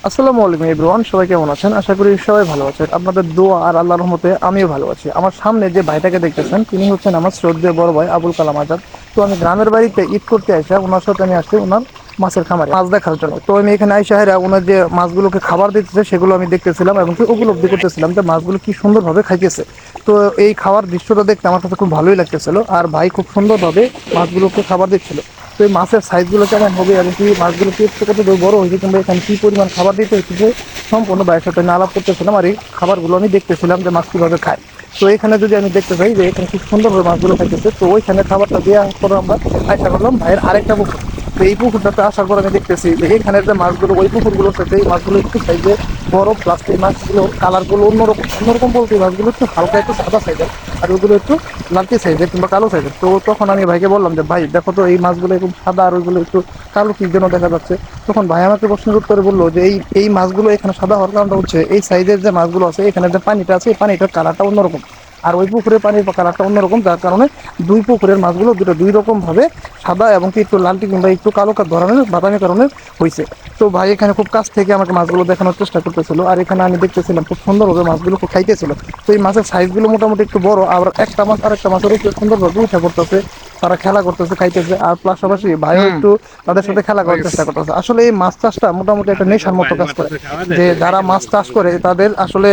আসসালামু আলাইকুম এভরিওয়ান, সবাই কেমন আছেন? আশা করি সবাই ভালো আছেন। আপনাদের দোয়া আর আল্লাহর রহমতে আমিও ভালো আছি। আমার সামনে যে ভাইটাকে দেখতেছেন তিনি হচ্ছেন আমার শ্রদ্ধেয় বড় ভাই আবুল কালাম আজাদ। তো আমি গ্রামের বাড়িতে ঈদ করতে আসা ওনার সাথে আমি আসছি ওনার মাছের খামারে মাছ দেখার জন্য। তো আমি এখানে আইসা হেরা ওনার যে মাছগুলোকে খাবার দিতেছে সেগুলো আমি দেখতেছিলাম এবং কি উপলব্ধি করতেছিলাম যে মাছগুলো কি সুন্দরভাবে খাইতেছে। তো এই খাওয়ার দৃশ্যটা দেখতে আমার কাছে খুব ভালোই লাগতেছিল আর ভাই খুব সুন্দরভাবে মাছগুলোকে খাবার দিচ্ছিল। তো এই মাছের সাইজগুলো কেমন হবে এবং কি মাছগুলো কি কত বড় হয়েছে কিংবা এখানে কি পরিমাণ খাবার দিতে হচ্ছে সম্পূর্ণ ভাইয়ের সাথে আমি আলাপ করতেছিলাম আর এই খাবারগুলো আমি দেখতেছিলাম যে মাছ কীভাবে খায়। তো এখানে যদি আমি দেখতে পাই যে এখানে খুব সুন্দরভাবে মাছগুলো খাইতেছে, তো ওইখানে খাবারটা দেওয়ার পরে আমরা আশা করলাম ভাইয়ের আরেকটা পুকুর। তো এই পুকুরটাতে আসার পর আমি দেখতেছি যে এখানের যে মাছগুলো ওই পুকুরগুলোর সাথে এই মাছগুলো একটু সাইজে বড়, প্লাস এই মাছগুলো কালারগুলো অন্যরকম অন্যরকম বলতে এই মাছগুলো একটু হালকা একটু সাদা সাইজের আর ওগুলো একটু লালচে সাইজের কিংবা কালো সাইজের। তো তখন আমি ভাইকে বললাম যে ভাই দেখো তো এই মাছগুলো একটু সাদা আর ওইগুলো একটু কালো কি জন্য দেখা যাচ্ছে। তখন ভাই আমাকে প্রশ্নের উত্তরে বললো যে এই মাছগুলো এখানে সাদা হওয়ার কারণটা হচ্ছে এই সাইজের যে মাছগুলো আছে এখানে যে পানিটা আছে এই পানিটার কালারটা অন্যরকম আর ওই পুকুরের পানির কালারটা অন্যরকম, যার কারণে দুই পুকুরের মাছগুলো দুটো দুই রকম ভাবে সাদা এবং কি একটু লালটি কিংবা একটু কালো ধরনের বাদামি কারণে হয়েছে। তো ভাই এখানে খুব কাছ থেকে আমাকে মাছগুলো দেখানোর চেষ্টা করতেছিল আর এখানে আমি দেখতেছিলাম খুব সুন্দরভাবে মাছগুলো খুব খাইতেছিল। তো এই মাছের সাইজগুলো মোটামুটি একটু বড়, আর একটা মাছ আর একটা মাছের উপরে সুন্দরভাবে উঠে পড়তেছে, তারা খেলা করতেছে খাইতেছে আর পাশাপাশি ভাইও একটু তাদের সাথে খেলা করার চেষ্টা করতেছে। আসলে এই মাছ চাষটা মোটামুটি একটা নেশার মতো কাজ করে, যে যারা মাছ চাষ করে তাদের আসলে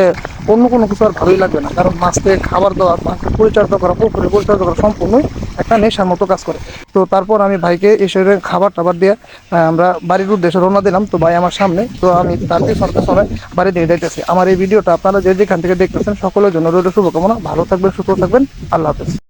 অন্য কোনো কিছু আর ভালোই লাগবে না, কারণ মাছকে খাবার দেওয়া, মাছকে পরিচর্যা করা, পুকুরে পরিচর্যা করা সম্পূর্ণই একটা নেশার মতো কাজ করে। তো তারপর আমি ভাইকে এসে খাবার টাবার দিয়ে আমরা বাড়ির উদ্দেশ্যে রওনা দিলাম। তো ভাই আমার সামনে, তো আমি তার পিছনে বাড়ি দিয়ে যাইতেছি। আমার এই ভিডিওটা আপনারা যে যেখান থেকে দেখতেছেন সকলের জন্য রইল শুভকামনা। ভালো থাকবেন, সুস্থ থাকবেন। আল্লাহ হাফেজ।